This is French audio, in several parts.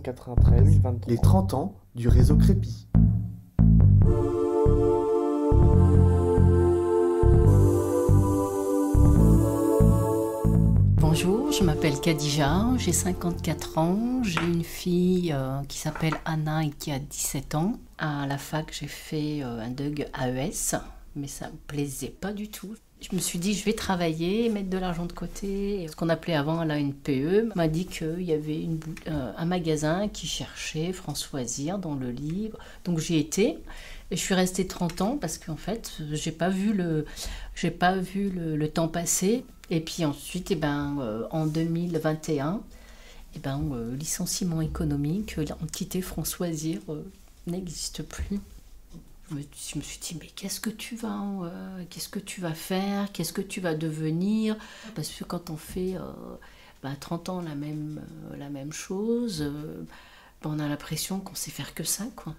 93, 2023. Les 30 ans du réseau Crépi. Bonjour, je m'appelle Khadija, j'ai 54 ans, j'ai une fille qui s'appelle Anna et qui a 17 ans. À la fac, j'ai fait un DUG AES, mais ça me plaisait pas du tout. Je me suis dit, je vais travailler, mettre de l'argent de côté. Ce qu'on appelait avant la NPE m'a dit qu'il y avait un magasin qui cherchait Françoisir dans le livre. Donc j'y étais. Et je suis restée 30 ans parce qu'en fait, j'ai pas vu le temps passer. Et puis ensuite, en 2021, licenciement économique, l'entité Françoisir n'existe plus. Je me suis dit, mais qu'est-ce que tu vas faire, qu'est-ce que tu vas devenir? Parce que quand on fait 30 ans la même chose, on a l'impression qu'on sait faire que ça, quoi.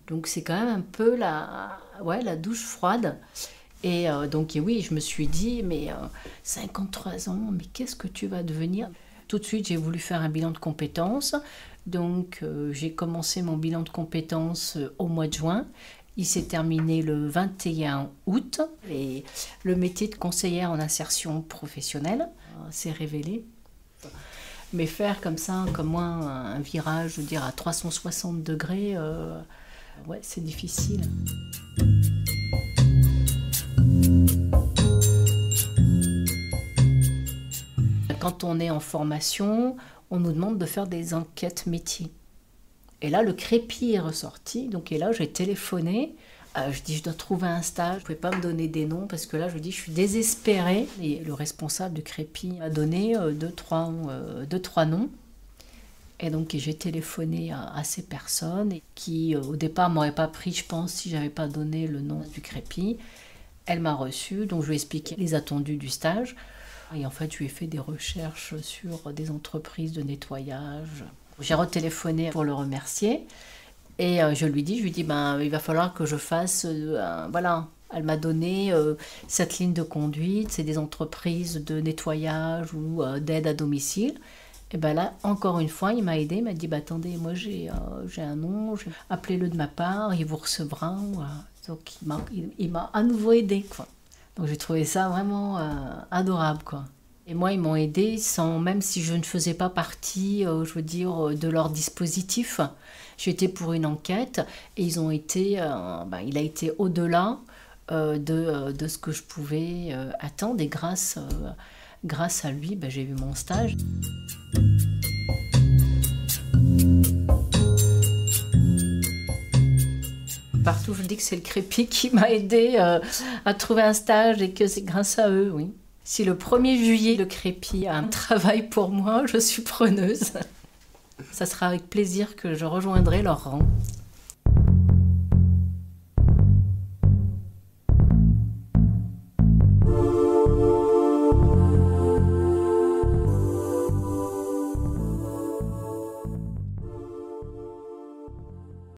Donc c'est quand même un peu la douche froide. Et oui, je me suis dit, mais 53 ans, mais qu'est-ce que tu vas devenir? Tout de suite, j'ai voulu faire un bilan de compétences. Donc, j'ai commencé mon bilan de compétences au mois de juin. Il s'est terminé le 21 août. Et le métier de conseillère en insertion professionnelle s'est révélé. Mais faire comme ça, comme moi, un virage, je veux dire, à 360 degrés, c'est difficile. Quand on est en formation, on nous demande de faire des enquêtes métiers. Et là, le Crépi est ressorti. Et là, j'ai téléphoné. Je dis, je dois trouver un stage. Je ne pouvais pas me donner des noms parce que là, je dis, je suis désespérée. Et le responsable du Crépi m'a donné deux, trois noms. Et donc, j'ai téléphoné à ces personnes qui, au départ, ne m'auraient pas pris, je pense, si je n'avais pas donné le nom du Crépi. Elle m'a reçue, donc je lui ai expliqué les attendus du stage. Et en fait, je lui ai fait des recherches sur des entreprises de nettoyage. J'ai retéléphoné pour le remercier. Et je lui dis, il va falloir que je fasse... Elle m'a donné cette ligne de conduite. C'est des entreprises de nettoyage ou d'aide à domicile. Et là, encore une fois, il m'a aidé. Il m'a dit, attendez, moi j'ai un nom. Appelez-le de ma part, il vous recevra. Donc, il m'a à nouveau aidé, quoi. Donc j'ai trouvé ça vraiment adorable, quoi. Et moi, ils m'ont aidé même si je ne faisais pas partie, de leur dispositif. J'étais pour une enquête et ils ont été, il a été au-delà de ce que je pouvais attendre. Et grâce à lui, j'ai eu mon stage. Partout, je dis que c'est le Crépi qui m'a aidé à trouver un stage et que c'est grâce à eux, oui. Si le 1er juillet, le Crépi a un travail pour moi, je suis preneuse. Ça sera avec plaisir que je rejoindrai leur rang.